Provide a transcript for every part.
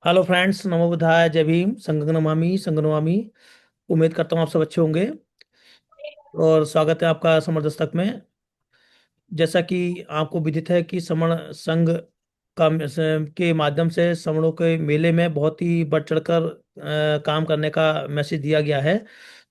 Hello friends, नमो बुद्धाय, जय भीम, संगं नमामि संगं नमामि। उम्मीद करता हूँ आप सब अच्छे होंगे और स्वागत है आपका समर दस्तक में। जैसा कि आपको विदित है कि समण संघ का के माध्यम से समणों के मेले में बहुत ही बढ़ चढ़कर काम करने का मैसेज दिया गया है।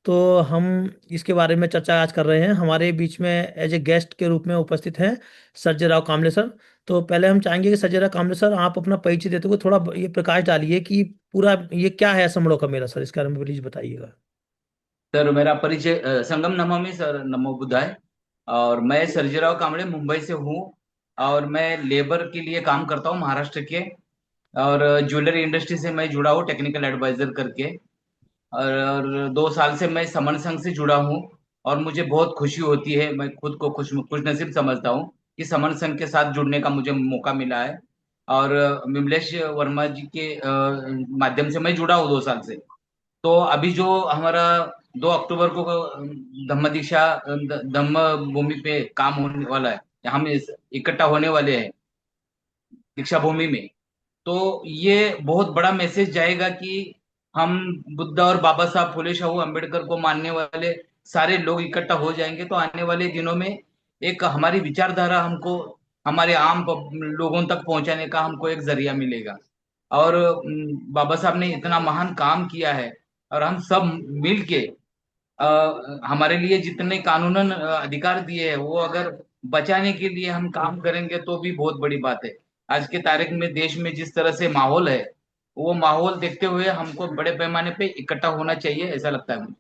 तो हम इसके बारे में चर्चा आज कर रहे हैं। हमारे बीच में एज ए गेस्ट के रूप में उपस्थित हैं संजय राव कामले सर। तो पहले हम चाहेंगे कि संजय राव कामले सर, आप अपना परिचय देते हुए थोड़ा ये प्रकाश डालिए कि पूरा ये क्या है समणों का मेला। सर, इसके बारे में प्लीज बताइएगा। सर, मेरा परिचय संगम नमामि सर, नमो बुद्धाय। और मैं सर्जेराव कांबळे मुंबई से हूँ। और मैं लेबर के लिए काम करता हूँ महाराष्ट्र के। और ज्वेलरी इंडस्ट्री से मैं जुड़ा हूँ टेक्निकल एडवाइजर करके। और 2 साल से मैं समन संघ से जुड़ा हूँ। और मुझे बहुत खुशी होती है, मैं खुद को खुश नसीब समझता हूँ कि समन संघ के साथ जुड़ने का मुझे मौका मिला है। और विमलेश वर्मा जी के माध्यम से मैं जुड़ा हूँ 2 साल से। तो अभी जो हमारा 2 अक्टूबर को धम्म दीक्षा धम्म भूमि पे काम होने वाला है, हम इकट्ठा होने वाले हैं दीक्षा भूमि में। तो ये बहुत बड़ा मैसेज जाएगा कि हम बुद्ध और बाबा साहब फुले शाहू अम्बेडकर को मानने वाले सारे लोग इकट्ठा हो जाएंगे, तो आने वाले दिनों में एक हमारी विचारधारा हमको हमारे लोगों तक पहुंचाने का हमको एक जरिया मिलेगा। और बाबा साहब ने इतना महान काम किया है। और हम सब मिल के हमारे लिए जितने कानूनन अधिकार दिए हैं वो अगर बचाने के लिए हम काम करेंगे तो भी बहुत बड़ी बात है। आज के तारीख में देश में जिस तरह से माहौल है, वो माहौल देखते हुए हमको बड़े पैमाने पे इकट्ठा होना चाहिए, ऐसा लगता है मुझे।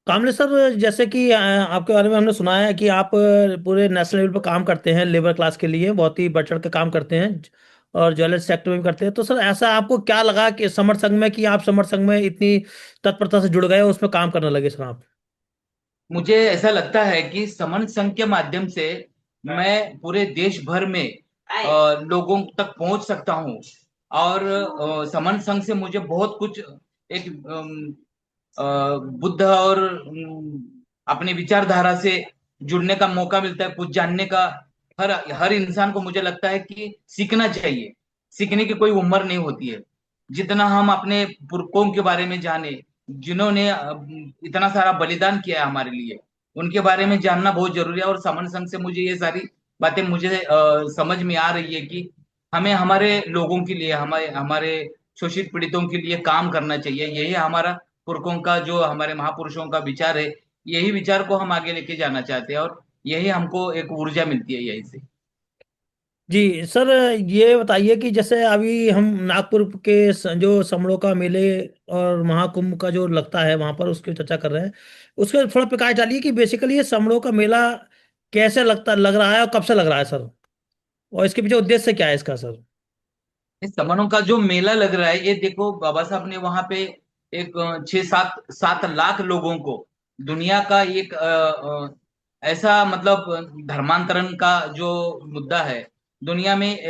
कामले सर, जैसे कि आपके बारे में हमने सुना है कि आप पूरे नेशनल लेवल पर काम करते हैं, लेबर क्लास के लिए बहुत ही बढ़ चढ़ के काम करते हैं और ज्वेलरी सेक्टर में भी करते हैं। तो सर, ऐसा आपको क्या लगा कि समर संघ में कि आप समर संघ में इतनी तत्परता से जुड़ गए और उसमें काम करने लगे सर आप? मुझे ऐसा लगता है कि समन संघ के माध्यम से मैं पूरे देश भर में लोगों तक पहुंच सकता हूं। और समन संघ से मुझे बहुत कुछ एक बुद्ध और अपने विचारधारा से जुड़ने का मौका मिलता है, कुछ जानने का। हर हर इंसान को मुझे लगता है कि सीखना चाहिए। सीखने की कोई उम्र नहीं होती है। जितना हम अपने पुरखों के बारे में जाने, जिन्होंने इतना सारा बलिदान किया है हमारे लिए, उनके बारे में जानना बहुत जरूरी है। और समन संघ से मुझे ये सारी बातें मुझे समझ में आ रही है कि हमें हमारे लोगों के लिए, हमारे हमारे शोषित पीड़ितों के लिए काम करना चाहिए। यही हमारा पुरखों का, जो हमारे महापुरुषों का विचार है, यही विचार को हम आगे लेके जाना चाहते हैं। और यही हमको एक ऊर्जा मिलती है यही से। जी सर, ये बताइए कि जैसे अभी हम नागपुर के जो समड़ों का मेले और महाकुंभ का जो लगता है वहां पर, उसकी चर्चा कर रहे हैं। उसके थोड़ा प्रकाश डालिए कि बेसिकली ये समड़ों का मेला कैसे लग रहा है और कब से लग रहा है सर, और इसके पीछे उद्देश्य क्या है इसका सर? इस समनों का जो मेला लग रहा है, ये देखो बाबा साहब ने वहां पे एक 6 7 7 लाख लोगों को, दुनिया का एक ऐसा मतलब धर्मांतरण का जो मुद्दा है दुनिया में,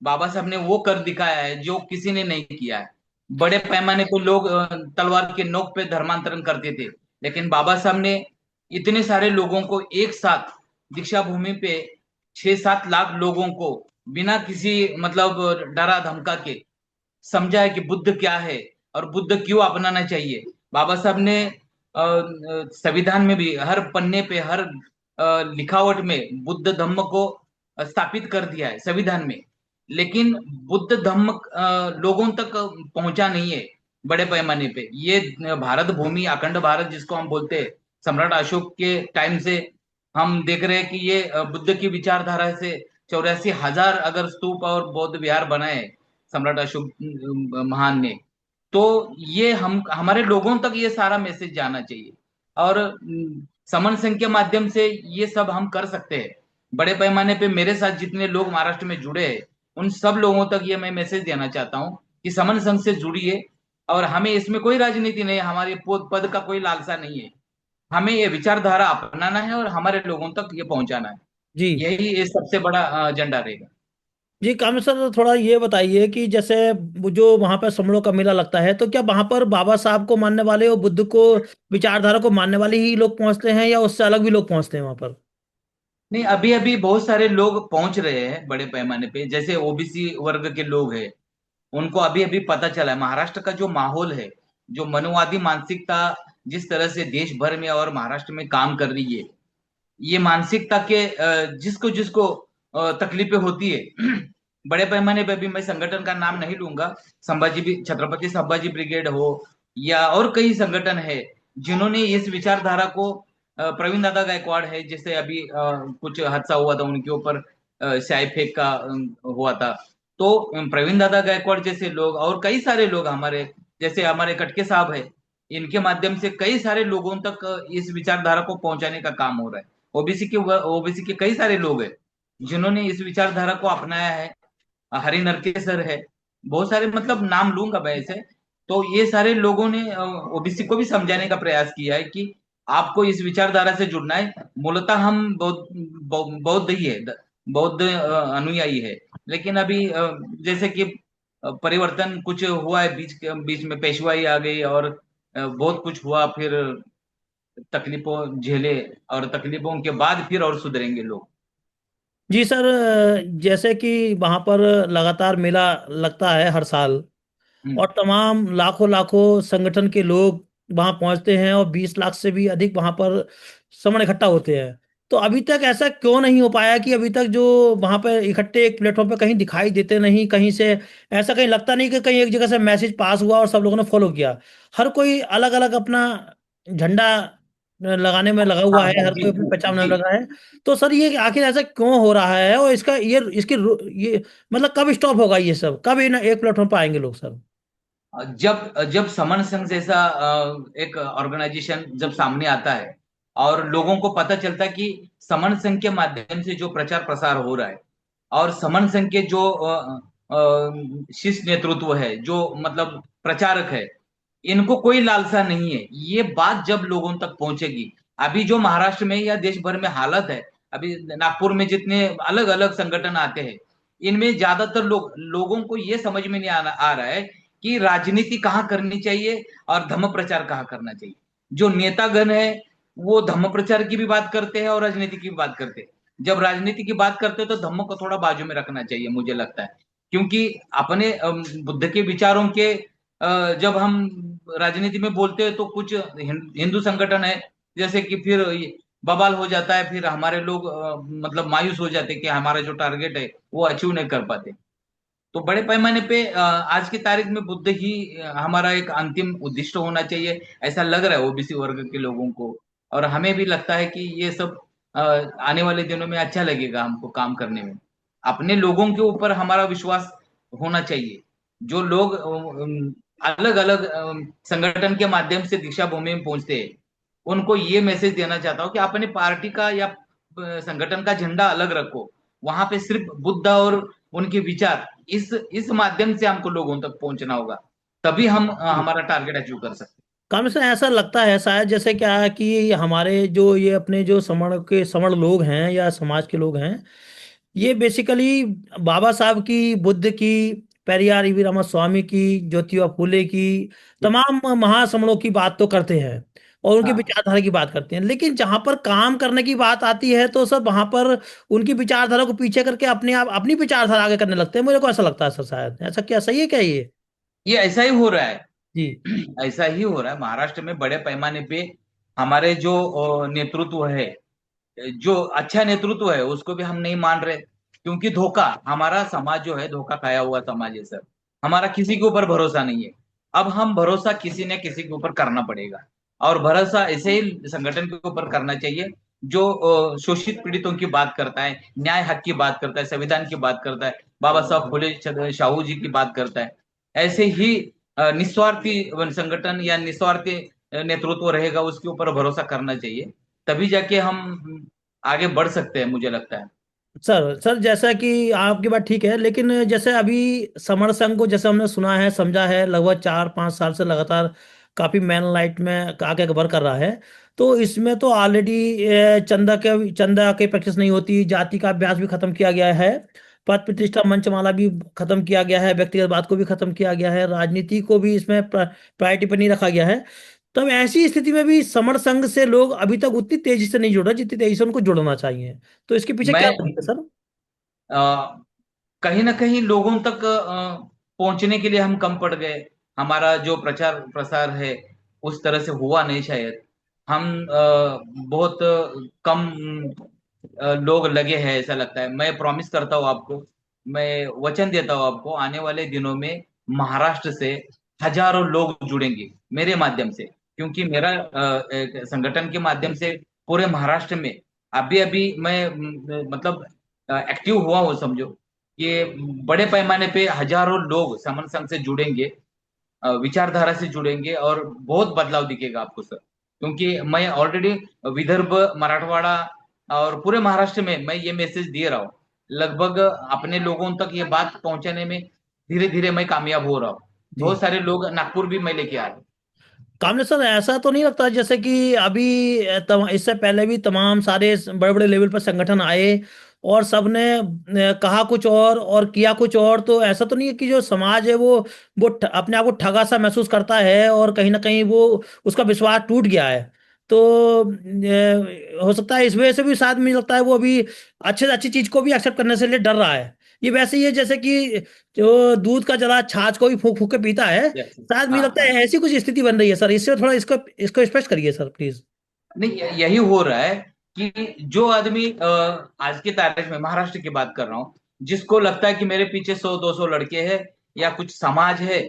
बाबा साहब ने वो कर दिखाया है जो किसी ने नहीं किया है। बड़े पैमाने पे लोग तलवार के नोक पे धर्मांतरण करते थे, लेकिन बाबा साहब ने इतने सारे लोगों को एक साथ दीक्षा भूमि पे, 6 7 लाख लोगों को बिना किसी मतलब डरा धमका के समझा है कि बुद्ध क्या है और बुद्ध क्यों अपनाना चाहिए। बाबा साहब ने संविधान में भी हर पन्ने पे, हर लिखावट में बुद्ध धम्म को स्थापित कर दिया है संविधान में। लेकिन बुद्ध धम्म लोगों तक पहुंचा नहीं है बड़े पैमाने पे। ये भारत भूमि, अखंड भारत जिसको हम बोलते हैं, सम्राट अशोक के टाइम से हम देख रहे हैं कि ये बुद्ध की विचारधारा से 84,000 अगर स्तूप और बौद्ध विहार बनाए सम्राट अशोक महान ने, तो ये हम हमारे लोगों तक ये सारा मैसेज जाना चाहिए। और समन संघ के माध्यम से ये सब हम कर सकते हैं। बड़े पैमाने पे मेरे साथ जितने लोग महाराष्ट्र में जुड़े हैं, उन सब लोगों तक ये मैं मैसेज देना चाहता हूँ कि समन संघ से जुड़िए। और हमें इसमें कोई राजनीति नहीं है, हमारे पद का कोई लालसा नहीं है। हमें ये विचारधारा अपनाना है और हमारे लोगों तक ये पहुंचाना है। जी। यही ये सबसे बड़ा एजेंडा रहेगा। जी कामिल सर, थोड़ा ये बताइए कि जैसे वो जो वहां पर समड़ों का मेला लगता है, तो क्या वहां पर बाबा साहब को मानने वाले और बुद्ध को विचारधारा को मानने वाले ही लोग पहुंचते हैं या उससे अलग भी लोग पहुंचते हैं वहां पर? नहीं, अभी अभी बहुत सारे लोग पहुंच रहे हैं बड़े पैमाने पे, जैसे ओबीसी वर्ग के लोग हैं। उनको अभी अभी पता चला है। महाराष्ट्र का जो माहौल है, जो मनुवादी मानसिकता जिस तरह से देश भर में और महाराष्ट्र में काम कर रही है, ये मानसिकता के जिसको जिसको तकलीफें होती है बड़े पैमाने पे भी, मैं संगठन का नाम नहीं लूंगा, छत्रपति संभाजी ब्रिगेड हो या और कई संगठन है जिन्होंने इस विचारधारा को, प्रवीण दादा गायकवाड़ है, जैसे अभी कुछ हादसा हुआ था उनके ऊपर, स्याही फेंक का हुआ था। तो प्रवीण दादा गायकवाड़ जैसे लोग और कई सारे लोग हमारे, जैसे हमारे कटके साहब है, इनके माध्यम से कई सारे लोगों तक इस विचारधारा को पहुंचाने का काम हो रहा है। ओबीसी के कई सारे लोग हैं जिन्होंने इस विचारधारा को अपनाया है। हरि नरकेसर है, बहुत सारे, मतलब नाम लूंगा मैं ऐसे। तो ये सारे लोगों ने ओबीसी को भी समझाने का प्रयास किया है कि आपको इस विचारधारा से जुड़ना है। मूलतः हम बौद्ध ही है, बौद्ध अनुयायी है। लेकिन अभी जैसे कि परिवर्तन कुछ हुआ है, बीच में पेशवाई आ गई और बहुत कुछ हुआ, फिर तकलीफों झेले, और तकलीफों के बाद फिर और सुधरेंगे लोग। जी सर, जैसे कि वहाँ पर लगातार मेला लगता है हर साल, हम्म। और तमाम लाखों लाखों संगठन के लोग वहां पहुंचते हैं, और 20 लाख से भी अधिक वहां पर समण इकट्ठा होते हैं। तो अभी तक ऐसा क्यों नहीं हो पाया कि अभी तक जो वहां पर इकट्ठे एक प्लेटफॉर्म पे कहीं दिखाई देते नहीं कहीं से? ऐसा कहीं लगता नहीं कि कहीं एक जगह से मैसेज पास हुआ और सब लोगों ने फॉलो किया? हर कोई अलग अलग अपना झंडा लगाने में लगा हाँ हुआ है, हाँ, हर जी कोई अपनी जी पहचान में जी। लगा है। तो सर, ये आखिर ऐसा क्यों हो रहा है, और इसका ये मतलब कब स्टॉप होगा? ये सब कब इन एक प्लेटफॉर्म पर आएंगे लोग सर? जब जब समन संघ जैसा एक ऑर्गेनाइजेशन जब सामने आता है और लोगों को पता चलता है कि समन संघ के माध्यम से जो प्रचार प्रसार हो रहा है, और समन संघ के जो शीर्ष नेतृत्व है, जो मतलब प्रचारक है, इनको कोई लालसा नहीं है, ये बात जब लोगों तक पहुंचेगी। अभी जो महाराष्ट्र में या देश भर में हालत है, अभी नागपुर में जितने अलग अलग संगठन आते हैं, इनमें ज्यादातर लोगों को ये समझ में नहीं आ रहा है कि राजनीति कहाँ करनी चाहिए और धम्म प्रचार कहाँ करना चाहिए। जो नेतागण है वो धम्म प्रचार की भी बात करते हैं और राजनीति की भी बात करते हैं। जब राजनीति की बात करते हैं तो धम्म को थोड़ा बाजू में रखना चाहिए, मुझे लगता है। क्योंकि अपने बुद्ध के विचारों के जब हम राजनीति में बोलते हैं तो कुछ हिंदू संगठन है, जैसे कि फिर बवाल हो जाता है, फिर हमारे लोग मतलब मायूस हो जाते हैं कि हमारा जो टारगेट है वो अचीव नहीं कर पाते। तो बड़े पैमाने पे आज की तारीख में बुद्ध ही हमारा एक अंतिम उद्देश्य होना चाहिए, ऐसा लग रहा है ओबीसी वर्ग के लोगों को। और हमें भी लगता है कि ये सब आने वाले दिनों में अच्छा लगेगा हमको काम करने में। अपने लोगों के ऊपर हमारा विश्वास होना चाहिए। जो लोग अलग अलग संगठन के माध्यम से दीक्षा भूमि में पहुंचते हैं, उनको ये मैसेज देना चाहता हूँ कि अपने पार्टी का या संगठन का झंडा अलग रखो। वहां पे सिर्फ बुद्ध और उनके विचार, इस माध्यम से हमको लोगों तक पहुंचना होगा, तभी हम हमारा टारगेट अचीव कर सकते काम से ऐसा लगता है शायद, जैसे क्या है कि हमारे जो ये अपने जो समण लोग हैं या समाज के लोग हैं, ये बेसिकली बाबा साहब की, बुद्ध की, पेरियार ईवी रामास्वामी की, ज्योतिबा फूले की, हैं। तमाम महासमणों की बात तो करते हैं और उनकी हाँ, विचारधारा की बात करते हैं, लेकिन जहां पर काम करने की बात आती है तो सर वहां पर उनकी विचारधारा को पीछे करके अपने आप अपनी विचारधारा आगे करने लगते हैं। मुझे को ऐसा लगता है सर, शायद ऐसा, क्या सही है क्या ये? ये ऐसा ही हो रहा है। जी। ऐसा ही हो रहा है महाराष्ट्र में बड़े पैमाने पे। हमारे जो नेतृत्व है, जो अच्छा नेतृत्व है, उसको भी हम नहीं मान रहे, क्योंकि धोखा, हमारा समाज जो है धोखा खाया हुआ समाज है सर। हमारा किसी के ऊपर भरोसा नहीं है। अब हम भरोसा किसी न किसी के ऊपर करना पड़ेगा, और भरोसा ऐसे ही संगठन के ऊपर करना चाहिए जो शोषित पीड़ितों की बात करता है, न्याय हक की बात करता है, संविधान की बात करता है, बाबा साहब फुले शाहू जी की बात करता है। ऐसे ही निस्वार्थी संगठन या निस्वार्थी नेतृत्व रहेगा, उसके ऊपर भरोसा करना चाहिए, तभी जाके हम आगे बढ़ सकते हैं, मुझे लगता है। सर जैसा कि आपकी बात ठीक है, लेकिन जैसे अभी समर संघ को जैसे हमने सुना है, समझा है, लगभग 4-5 साल से लगातार काफी मैन लाइट में आके कवर कर रहा है। तो इसमें तो ऑलरेडी चंदा के प्रैक्टिस नहीं होती, जाति का अभ्यास भी खत्म किया गया है, पद प्रतिष्ठा मंचमाला भी खत्म किया गया है, व्यक्तिगत बात को भी खत्म किया गया है, राजनीति को भी इसमें प्रायोरिटी पर नहीं रखा गया है। तब ऐसी स्थिति में भी समर संघ से लोग अभी तक उतनी तेजी से नहीं जुड़ रहे जितनी तेजी से उनको जुड़ना चाहिए। तो इसके पीछे क्या मैं लॉजिक है सर? कहीं ना कहीं लोगों तक पहुंचने के लिए हम कम पड़ गए। हमारा जो प्रचार प्रसार है उस तरह से हुआ नहीं शायद। हम बहुत कम लोग लगे हैं ऐसा लगता है। मैं प्रॉमिस करता हूँ आपको, मैं वचन देता हूँ आपको, आने वाले दिनों में महाराष्ट्र से हजारों लोग जुड़ेंगे मेरे माध्यम से, क्योंकि मेरा एक संगठन के माध्यम से पूरे महाराष्ट्र में अभी अभी मैं मतलब एक्टिव हुआ हूँ समझो। ये बड़े पैमाने पे हजारों लोग समन संघ से जुड़ेंगे, विचारधारा से जुड़ेंगे, और बहुत बदलाव दिखेगा आपको सर। क्योंकि मैं ऑलरेडी विदर्भ, मराठवाड़ा और पूरे महाराष्ट्र में मैं ये मैसेज दे रहा हूँ। लगभग अपने लोगों तक ये बात पहुंचाने में धीरे धीरे मैं कामयाब हो रहा हूँ। जी। बहुत सारे लोग नागपुर भी मैं लेके आ रहा हूँ। कामले सर, ऐसा तो नहीं लगता जैसे कि अभी इससे पहले भी तमाम सारे बड़े बड़े लेवल पर संगठन आए और सबने कहा कुछ और किया कुछ और, तो ऐसा तो नहीं है कि जो समाज है वो अपने आप को ठगा सा महसूस करता है और कहीं ना कहीं वो उसका विश्वास टूट गया है? तो हो सकता है इस वजह से भी शायद मुझे लगता है वो अभी अच्छे से अच्छी चीज को भी एक्सेप्ट करने से लिए डर रहा है। ये वैसे ही है जैसे कि जो दूध का जला छाछ को भी फूक फूक के पीता है। Yes. शायद मुझे हाँ लगता हाँ। है ऐसी कुछ स्थिति बन रही है सर, इससे थोड़ा इसको इसको स्पष्ट करिए सर प्लीज। नहीं, यही हो रहा है कि जो आदमी आज की तारीख में, महाराष्ट्र की बात कर रहा हूँ, जिसको लगता है कि मेरे पीछे 100-200 लड़के हैं या कुछ समाज है,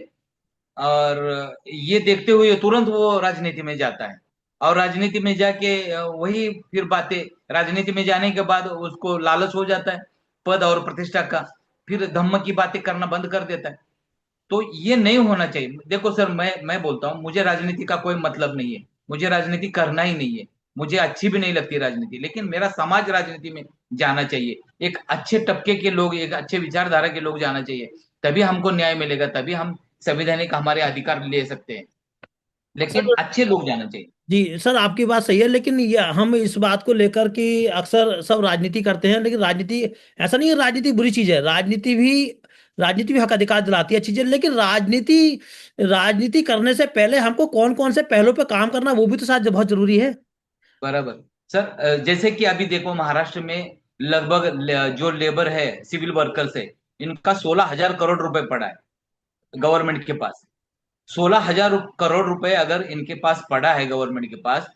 और ये देखते हुए तुरंत वो राजनीति में जाता है। और राजनीति में जाके वही फिर बातें, राजनीति में जाने के बाद उसको लालच हो जाता है पद और प्रतिष्ठा का, फिर धम्म की बातें करना बंद कर देता है। तो ये नहीं होना चाहिए। देखो सर, मैं बोलता हूँ, मुझे राजनीति का कोई मतलब नहीं है, मुझे राजनीति करना ही नहीं है, मुझे अच्छी भी नहीं लगती राजनीति, लेकिन मेरा समाज राजनीति में जाना चाहिए। एक अच्छे तबके के लोग, एक अच्छे विचारधारा के लोग जाना चाहिए, तभी हमको न्याय मिलेगा, तभी हम संवैधानिक हमारे अधिकार ले सकते हैं। लेकिन सर अच्छे लोग जाना चाहिए। जी, सर आपकी बात सही है, लेकिन ये हम इस बात को लेकर कि अक्सर सब राजनीति करते हैं, लेकिन राजनीति ऐसा नहीं है राजनीति बुरी चीज है। राजनीति भी हक अधिकार दिलाती है चीजें, लेकिन राजनीति करने से पहले हमको कौन कौन से पहलुओं पे काम करना वो भी तो शायद बहुत जरूरी है। बराबर। सर, जैसे कि अभी देखो महाराष्ट्र में लगभग जो लेबर है, सिविल वर्कर्स है, इनका 16,000 करोड़ रुपए पड़ा है गवर्नमेंट के पास। 16,000 करोड़ रुपए अगर इनके पास पड़ा है गवर्नमेंट के पास,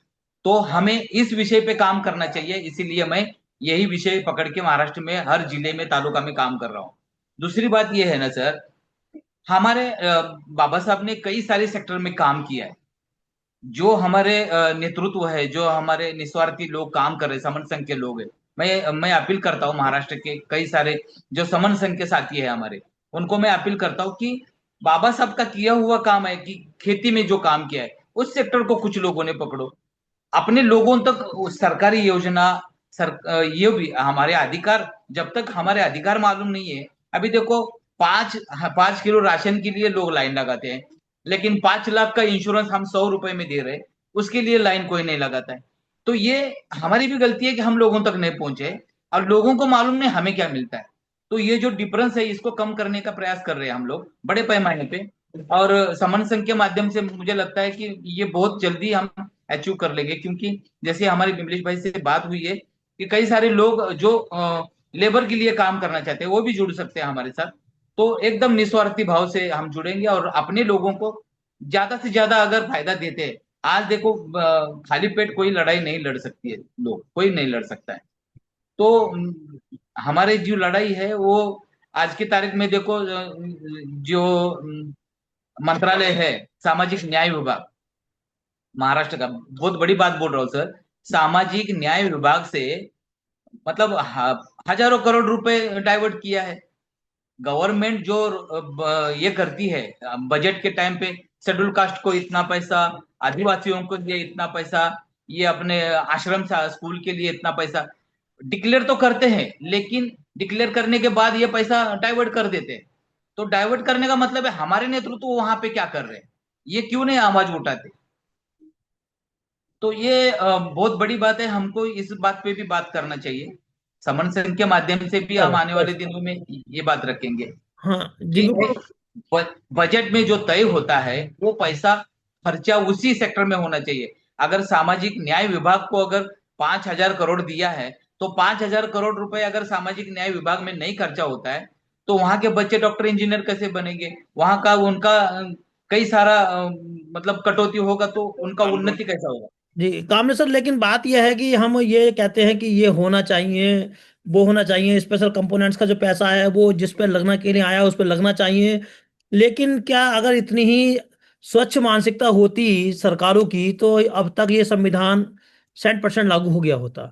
तो हमें इस विषय पे काम करना चाहिए। इसीलिए मैं यही विषय पकड़ के महाराष्ट्र में हर जिले में, तालुका में काम कर रहा हूँ। दूसरी बात यह है ना सर, हमारे बाबा साहब ने कई सारे सेक्टर में काम किया है। जो हमारे नेतृत्व है, जो हमारे निस्वार्थी लोग काम कर रहे हैं, समन संघ के लोग हैं, मैं अपील करता हूँ महाराष्ट्र के कई सारे जो समन संघ के साथी है हमारे, उनको मैं अपील करता हूँ कि बाबा साहब का किया हुआ काम है कि खेती में जो काम किया है उस सेक्टर को कुछ लोगों ने पकड़ो, अपने लोगों तक सरकारी योजना, ये भी हमारे अधिकार, जब तक हमारे अधिकार मालूम नहीं है। अभी देखो, 5 किलो राशन के लिए लोग लाइन लगाते हैं, लेकिन 5 लाख का इंश्योरेंस हम 100 रुपए में दे रहे हैं, उसके लिए लाइन कोई नहीं लगाता है। तो ये हमारी भी गलती है कि हम लोगों तक नहीं पहुंचे, और लोगों को मालूम नहीं हमें क्या मिलता है। तो ये जो डिफरेंस है, इसको कम करने का प्रयास कर रहे हैं हम लोग बड़े पैमाने पे। और समन संघ के माध्यम से मुझे लगता है कि ये बहुत जल्दी हम अचीव कर लेंगे, क्योंकि जैसे हमारे बिमलेश भाई से बात हुई है कि कई सारे लोग जो लेबर के लिए काम करना चाहते हैं वो भी जुड़ सकते हैं हमारे साथ। तो एकदम निस्वार्थी भाव से हम जुड़ेंगे और अपने लोगों को ज्यादा से ज्यादा अगर फायदा देते हैं। आज देखो, खाली पेट कोई लड़ाई नहीं लड़ सकती है, लोग कोई नहीं लड़ सकता है। तो हमारे जो लड़ाई है वो आज की तारीख में देखो, जो मंत्रालय है, सामाजिक न्याय विभाग महाराष्ट्र का, बहुत बड़ी बात बोल रहा हूँ सर, सामाजिक न्याय विभाग से मतलब हजारों करोड़ रुपए डाइवर्ट किया है। गवर्नमेंट जो ये करती है बजट के टाइम पे, शेड्यूल कास्ट को इतना पैसा, आदिवासियों को ये इतना पैसा, ये अपने आश्रम स्कूल के लिए इतना पैसा डिक्लेयर तो करते हैं, लेकिन डिक्लेयर करने के बाद ये पैसा डाइवर्ट कर देते हैं। तो डाइवर्ट करने का मतलब है हमारे नेतृत्व वहां पे क्या कर रहे हैं, ये क्यों नहीं आवाज उठाते। तो ये बहुत बड़ी बात है, हमको इस बात पे भी बात करना चाहिए। समन सेन के माध्यम से भी हम आने वाले सर, दिनों में ये बात रखेंगे हाँ जी कि बिल्कुल। बजट में जो तय होता है वो पैसा खर्चा उसी सेक्टर में होना चाहिए। अगर सामाजिक न्याय विभाग को अगर 5,000 करोड़ दिया है, तो 5,000 करोड़ रुपए अगर सामाजिक न्याय विभाग में नहीं खर्चा होता है, तो वहां के बच्चे डॉक्टर इंजीनियर कैसे बनेंगे? वहां का उनका कई सारा मतलब कटौती होगा तो उनका उन्नति कैसा होगा? जी कामने सर, लेकिन बात यह है कि हम ये कहते हैं कि ये होना चाहिए, वो होना चाहिए, स्पेशल कंपोनेंट्स का जो पैसा है वो जिस पे लगना के लिए आया उस पे लगना चाहिए। लेकिन क्या अगर इतनी ही स्वच्छ मानसिकता होती सरकारों की तो अब तक ये संविधान 100% लागू हो गया होता।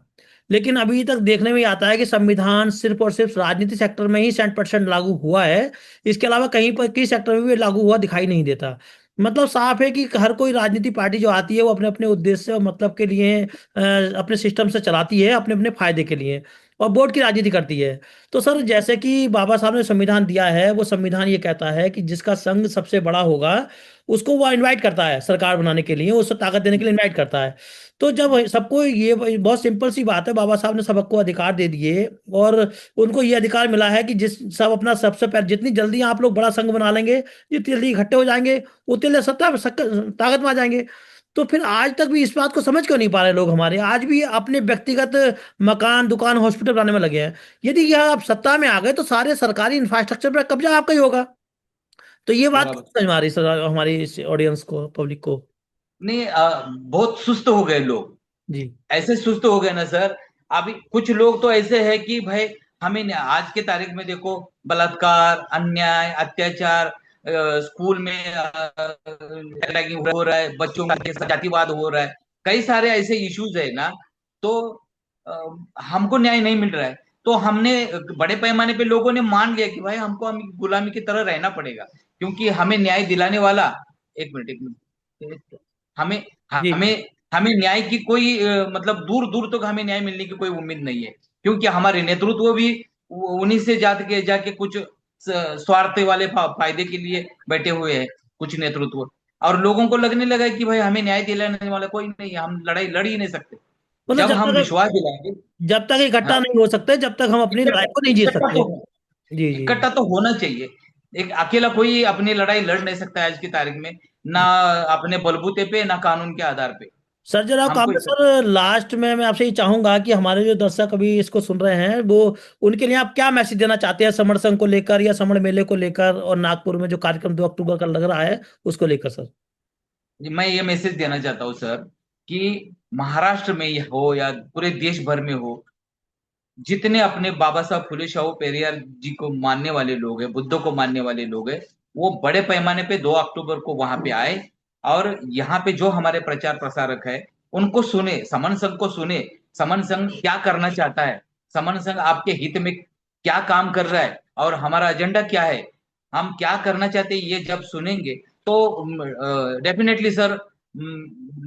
लेकिन अभी तक देखने में आता है कि संविधान सिर्फ और सिर्फ राजनीति सेक्टर में ही 100% लागू हुआ है। इसके अलावा कहीं पर किसी सेक्टर में भी लागू हुआ दिखाई नहीं देता। मतलब साफ है कि हर कोई राजनीति पार्टी जो आती है वो अपने अपने उद्देश्य और मतलब के लिए अपने सिस्टम से चलाती है, अपने अपने फायदे के लिए, और वोट की राजनीति करती है। तो सर जैसे कि बाबा साहब ने संविधान दिया है, वो संविधान ये कहता है कि जिसका संघ सबसे बड़ा होगा उसको वो इनवाइट करता है सरकार बनाने के लिए, उसको ताकत देने के लिए इनवाइट करता है। तो जब सबको ये बहुत सिंपल सी बात है, बाबा साहब ने सबको अधिकार दे दिए और उनको ये अधिकार मिला है कि जिस सब अपना सबसे पहले जितनी जल्दी आप लोग बड़ा संघ बना लेंगे, जितनी जल्दी इकट्ठे हो जाएंगे, उतने जल्दी ताकत में आ जाएंगे। तो फिर आज तक भी इस बात को समझ क्यों नहीं पा रहे लोग हमारे, आज भी अपने व्यक्तिगत मकान दुकान हॉस्पिटल बनाने में लगे हैं। यदि यह आप सत्ता में आ गए तो सारे सरकारी इंफ्रास्ट्रक्चर पर कब्जा आपका ही होगा। तो ये बात बराबर। क्यों समझ में आ रही सर हमारी इस ऑडियंस को, पब्लिक को? नहीं, बहुत सुस्त हो गए लोग। जी। ऐसे सुस्त हो गए ना सर। अभी कुछ लोग तो ऐसे हैं कि भाई आज के तारीख में देखो, बलात्कार, अन्याय, अत्याचार, स्कूल में रैगिंग हो रहा है, बच्चों के साथ जातिवाद हो रहा है, कई सारे ऐसे इश्यूज है ना। तो अ, हमको न्याय नहीं मिल रहा है। तो हमने बड़े पैमाने पे लोगों ने मान लिया कि भाई हमको हम गुलामी की तरह रहना पड़ेगा, क्योंकि हमें न्याय दिलाने वाला, एक मिनट, एक मिनट, हमें जी हमें हमें न्याय की कोई मतलब दूर दूर तक हमें न्याय मिलने की कोई उम्मीद नहीं है, क्योंकि हमारे नेतृत्व भी उन्हीं से जाके कुछ स्वार्थ वाले फायदे के लिए बैठे हुए हैं, कुछ नेतृत्व। और लोगों को लगने लगा है कि भाई हमें न्याय दिलाने वाला कोई नहीं है, हम लड़ाई लड़ ही नहीं सकते। मतलब जब हम विश्वास दिलाएंगे। जब तक इकट्ठा हाँ, नहीं हो सकते जब तक हम अपनी लड़ाई इकट्ठा को नहीं जीत इकट्ठा सकते। तो जी जी। इकट्ठा तो होना चाहिए। एक अकेला कोई अपनी लड़ाई लड़ नहीं सकता है आज की तारीख में, ना अपने बलबूते पे, ना कानून के आधार पे। सर जरा काम हमको सर लास्ट में मैं आपसे ये चाहूंगा कि हमारे जो दर्शक अभी इसको सुन रहे हैं वो, उनके लिए आप क्या मैसेज देना चाहते हैं समर संघ को लेकर या समर मेले को लेकर, और नागपुर में जो कार्यक्रम 2 अक्टूबर का लग रहा है उसको लेकर सर? मैं ये मैसेज देना चाहता हूँ सर, कि महाराष्ट्र में ही हो या पूरे देश भर में हो, जितने अपने बाबा साहब फुले शाहू पेरियार जी को मानने वाले लोग हैं, बुद्ध को मानने वाले लोग हैं, वो बड़े पैमाने पे 2 अक्टूबर को वहां पे आए। और यहाँ पे जो हमारे प्रचार प्रसारक है उनको सुने, समन संघ को सुने। समन संघ क्या करना चाहता है, समन संघ आपके हित में क्या काम कर रहा है, और हमारा एजेंडा क्या है, हम क्या करना चाहते हैं, ये जब सुनेंगे तो डेफिनेटली सर,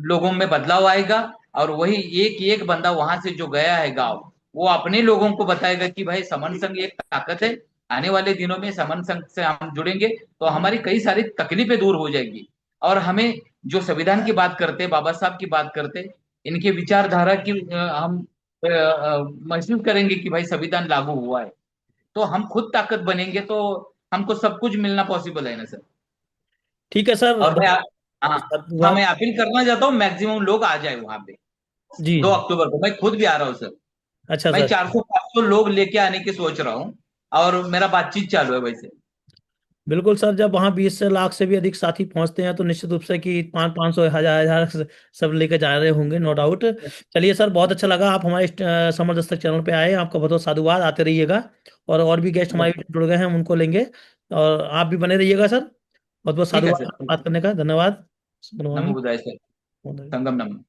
लोगों में बदलाव आएगा। और वही एक एक बंदा वहां से जो गया है गांव, वो अपने लोगों को बताएगा कि भाई समन संघ एक ताकत है। आने वाले दिनों में समन संघ से हम जुड़ेंगे तो हमारी कई सारी तकलीफें दूर हो जाएगी। और हमें जो संविधान की बात करते, बाबा साहब की बात करते, इनके विचारधारा की हम महसूस करेंगे कि भाई संविधान लागू हुआ है, तो हम खुद ताकत बनेंगे, तो हमको सब कुछ मिलना पॉसिबल है ना सर। ठीक है सर। और हाँ, हाँ, धन्यवाद। मैं अपील करना चाहता हूँ मैक्सिमम लोग आ जाए वहां पे जी दो जी। अक्टूबर को मैं खुद भी आ रहा हूँ सर। अच्छा मैं सर। 400-500 लोग लेके आने की सोच रहा हूँ, और मेरा बातचीत चालू है वैसे। बिल्कुल सर, जब वहाँ 20 से लाख से भी अधिक साथी पहुंचते हैं तो निश्चित रूप से कि 500 500 हजार हजार सब लेकर जा रहे होंगे, नो डाउट। चलिए सर, बहुत अच्छा लगा आप हमारे समर दस्तक चैनल पे आए, आपका बहुत बहुत साधुवाद, आते रहिएगा। और भी गेस्ट हमारे जुड़ गए हैं हम उनको लेंगे, और आप भी बने रहिएगा सर। बहुत बहुत ठीक है साधुवाद सर। बात करने का, धन्यवाद। नमो बनवामी। बुद्धाय सर। संगम नमः।